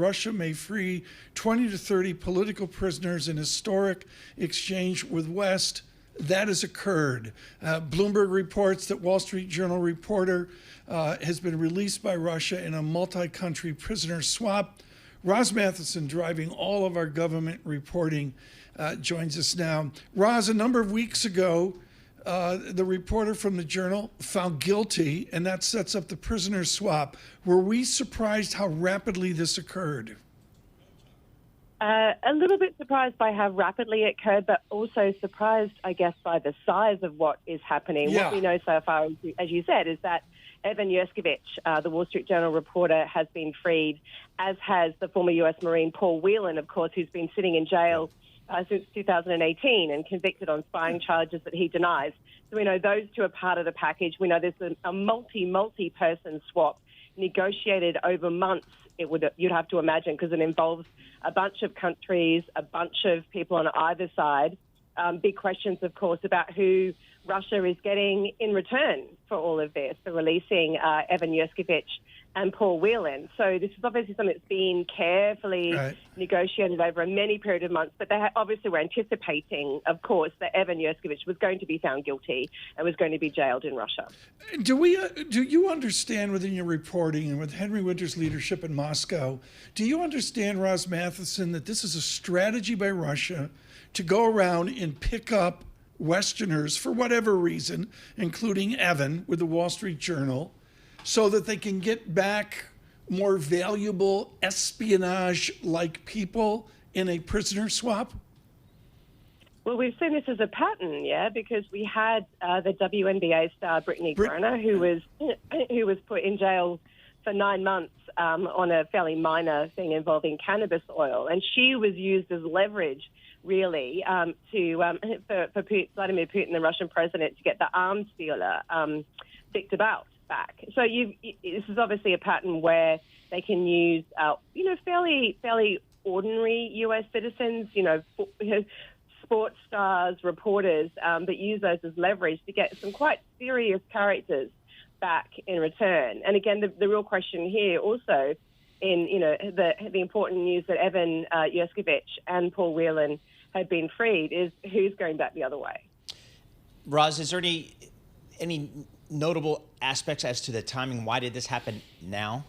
Russia may free 20 to 30 political prisoners in historic exchange with West. That has occurred. Bloomberg reports that Wall Street Journal reporter has been released by Russia in a multi-country prisoner swap. Roz Mathieson, driving all of our government reporting, joins us now. Roz, a number of weeks ago, the reporter from the Journal found guilty, and that sets up the prisoner swap. Were we surprised how rapidly this occurred? A little bit surprised by how rapidly it occurred, but also surprised, I guess, by the size of what is happening. Yeah. What we know so far, as you said, is that Evan Gershkovich, the Wall Street Journal reporter, has been freed, as has the former US Marine Paul Whelan, of course, who's been sitting in jail since 2018 and convicted on spying charges that he denies. So we know those two are part of the package. We know there's a multi-person swap negotiated over months, you'd have to imagine, because it involves a bunch of countries, a bunch of people on either side. Big questions, of course, about who Russia is getting in return for all of this, for releasing Evan Gershkovich and Paul Whelan. So this is obviously something that's been carefully negotiated over a many period of months, but they obviously were anticipating, of course, that Evan Gershkovich was going to be found guilty and was going to be jailed in Russia. Do you understand within your reporting and with Henry Winter's leadership in Moscow, do you understand, Roz Mathieson, that this is a strategy by Russia to go around and pick up Westerners for whatever reason, including Evan with the Wall Street Journal, so that they can get back more valuable espionage-like people in a prisoner swap? Well, we've seen this as a pattern, because we had the WNBA star Brittany Griner, who was put in jail for 9 months on a fairly minor thing involving cannabis oil, and she was used as leverage, really, for Vladimir Putin, the Russian president, to get the arms dealer Victor Bout back. So this is obviously a pattern where they can use, fairly ordinary U.S. citizens, sports stars, reporters, but use those as leverage to get some quite serious characters back in return. And again, the real question here also in, the important news that Evan Gershkovich and Paul Whelan had been freed is who's going back the other way. Roz, is there any notable aspects as to the timing? Why did this happen now?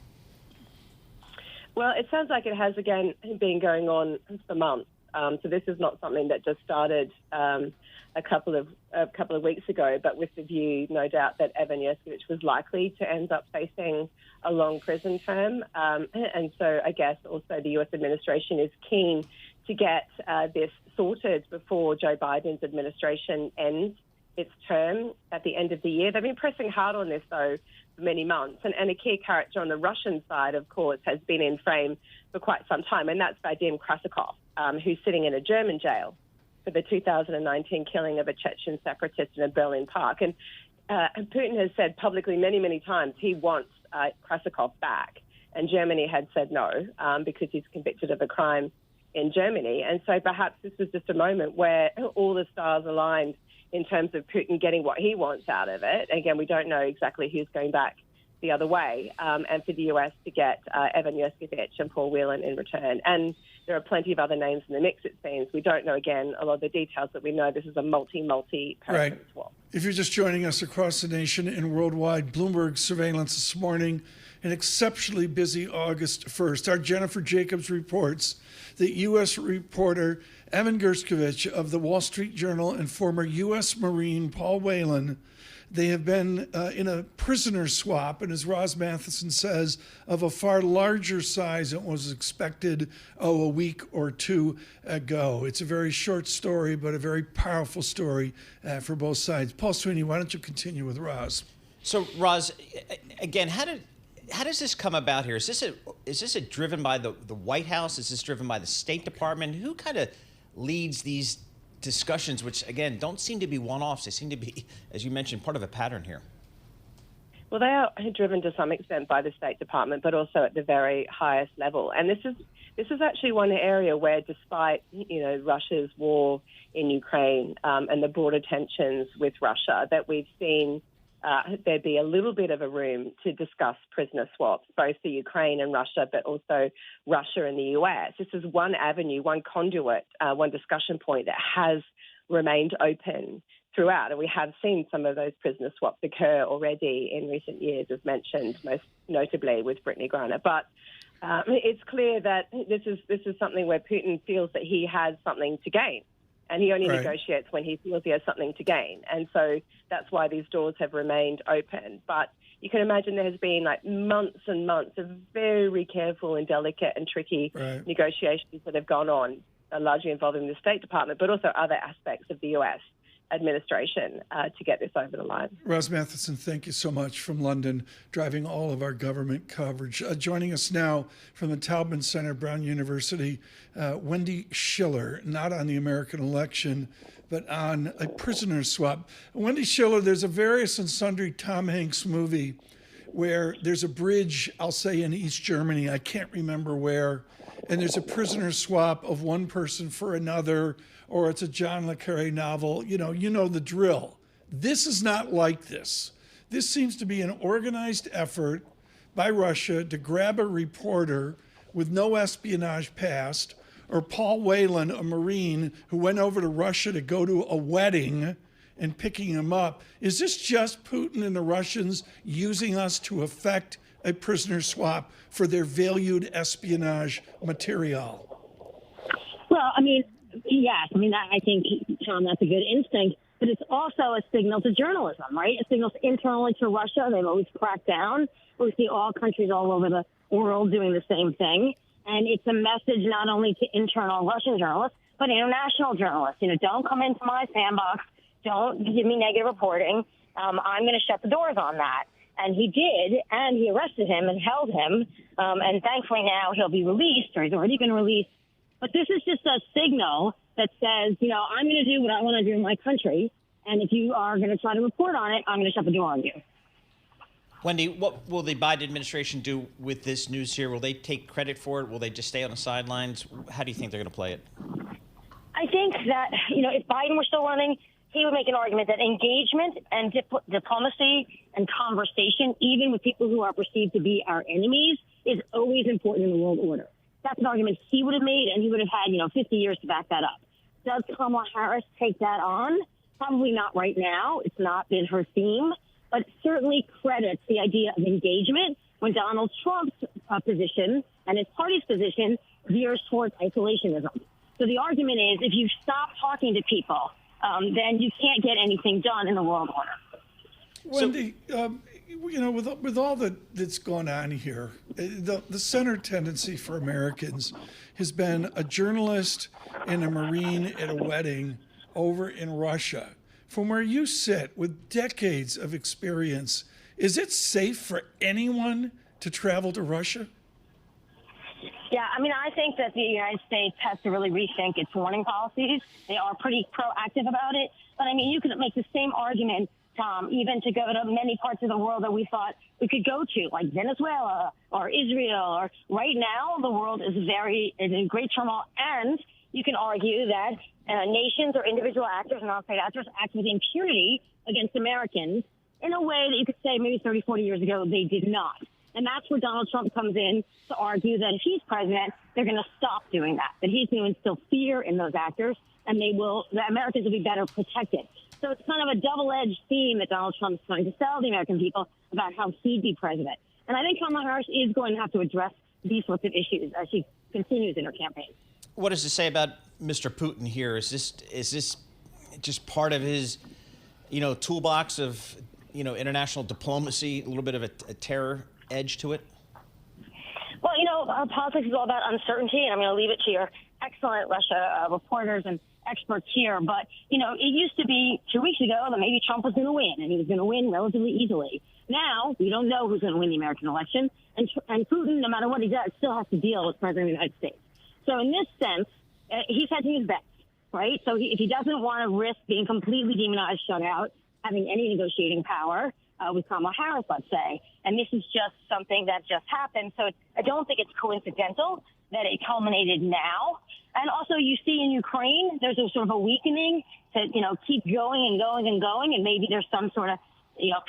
Well, it sounds like it has, again, been going on for months. So this is not something that just started a couple of weeks ago, but with the view, no doubt, that Evan Gershkovich was likely to end up facing a long prison term. And so I guess also the U.S. administration is keen to get this sorted before Joe Biden's administration ends its term at the end of the year. They've been pressing hard on this, though, for many months. And a key character on the Russian side, of course, has been in frame for quite some time, and that's Vadim Krasikov, who's sitting in a German jail for the 2019 killing of a Chechen separatist in a Berlin park. And Putin has said publicly many, many times he wants Krasikov back, and Germany had said no because he's convicted of a crime in Germany. And so perhaps this was just a moment where all the stars aligned in terms of Putin getting what he wants out of it. Again, we don't know exactly who's going back the other way, and for the US to get Evan Gershkovich and Paul Whelan in return. And there are plenty of other names in the mix, it seems. We don't know, again, a lot of the details, but we know this is a multi-person swap. If you're just joining us across the nation and worldwide, Bloomberg surveillance this morning, an exceptionally busy August 1st. Our Jennifer Jacobs reports that U.S. reporter Evan Gershkovich of the Wall Street Journal and former U.S. Marine Paul Whelan, they have been in a prisoner swap, and as Roz Mathieson says, of a far larger size than was expected, a week or two ago. It's a very short story, but a very powerful story for both sides. Paul Sweeney, why don't you continue with Roz? So, Roz, again, how does this come about here? Is this driven by the White House? Is this driven by the State Department? Who kind of leads these discussions, which, again, don't seem to be one-offs? They seem to be, as you mentioned, part of a pattern here. Well, they are driven to some extent by the State Department, but also at the very highest level. And this is actually one area where, despite Russia's war in Ukraine and the broader tensions with Russia, that we've seen there'd be a little bit of a room to discuss prisoner swaps, both for Ukraine and Russia, but also Russia and the US. This is one avenue, one conduit, one discussion point that has remained open throughout. And we have seen some of those prisoner swaps occur already in recent years, as mentioned, most notably with Brittany Griner. But it's clear that this is something where Putin feels that he has something to gain. And he only negotiates when he feels he has something to gain. And so that's why these doors have remained open. But you can imagine there has been like months and months of very careful and delicate and tricky negotiations that have gone on, largely involving the State Department, but also other aspects of the U.S. administration to get this over the line. Ros Mathieson, thank you so much from London, driving all of our government coverage. Joining us now from the Taubman Center, Brown University, Wendy Schiller, not on the American election, but on a prisoner swap. Wendy Schiller, there's a various and sundry Tom Hanks movie where there's a bridge, I'll say in East Germany, I can't remember where, and there's a prisoner swap of one person for another, or it's a John le Carré novel. You know the drill. This is not like this. This seems to be an organized effort by Russia to grab a reporter with no espionage past, or Paul Whelan, a Marine who went over to Russia to go to a wedding and picking him up. Is this just Putin and the Russians using us to effect a prisoner swap for their valued espionage material? Well, I mean, yes. I mean, I think, Tom, that's a good instinct. But it's also a signal to journalism, right? It signals internally to Russia. They've always cracked down. We see all countries all over the world doing the same thing. And it's a message not only to internal Russian journalists, but international journalists. Don't come into my sandbox. Don't give me negative reporting. I'm going to shut the doors on that. And he did, and he arrested him and held him. And thankfully now he'll be released, or he's already been released. But this is just a signal that says, I'm going to do what I want to do in my country. And if you are going to try to report on it, I'm going to shut the door on you. Wendy, what will the Biden administration do with this news here? Will they take credit for it? Will they just stay on the sidelines? How do you think they're going to play it? I think that, if Biden were still running, he would make an argument that engagement and diplomacy and conversation, even with people who are perceived to be our enemies, is always important in the world order. That's an argument he would have made, and he would have had, 50 years to back that up. Does Kamala Harris take that on? Probably not right now. It's not been her theme, but certainly credits the idea of engagement when Donald Trump's position and his party's position veers towards isolationism. So the argument is, if you stop talking to people, then you can't get anything done in the world order. Wendy, with all that's gone on here, the center tendency for Americans has been a journalist and a Marine at a wedding over in Russia. From where you sit with decades of experience, is it safe for anyone to travel to Russia? Yeah, I mean, I think that the United States has to really rethink its warning policies. They are pretty proactive about it. But, I mean, you could make the same argument, Tom, even to go to many parts of the world that we thought we could go to, like Venezuela or Israel. Or right now, the world is in great turmoil. And you can argue that nations or individual actors and outside actors act with impunity against Americans in a way that you could say maybe 30, 40 years ago they did not. And that's where Donald Trump comes in to argue that if he's president, they're going to stop doing that he's going to instill fear in those actors, and the Americans will be better protected. So it's kind of a double-edged theme that Donald Trump's trying to sell the American people about how he'd be president. And I think Kamala Harris is going to have to address these sorts of issues as she continues in her campaign. What does it say about Mr. Putin here? Is this just part of his, toolbox of, international diplomacy, a little bit of a terror edge to it? Well, politics is all about uncertainty, and I'm going to leave it to your excellent Russia reporters and experts here. But, it used to be 2 weeks ago that maybe Trump was going to win, and he was going to win relatively easily. Now, we don't know who's going to win the American election, and Putin, no matter what he does, still has to deal with President of the United States. So in this sense, he's hedging his bets, right? So if he doesn't want to risk being completely demonized, shut out, having any negotiating power with Kamala Harris, let's say, and this is just something that just happened. So I don't think it's coincidental that it culminated now. And also you see in Ukraine, there's a sort of a weakening to, keep going and going and going, and maybe there's some sort of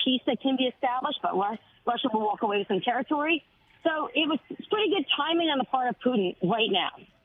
peace that can be established, but Russia will walk away with some territory. So it's pretty good timing on the part of Putin right now.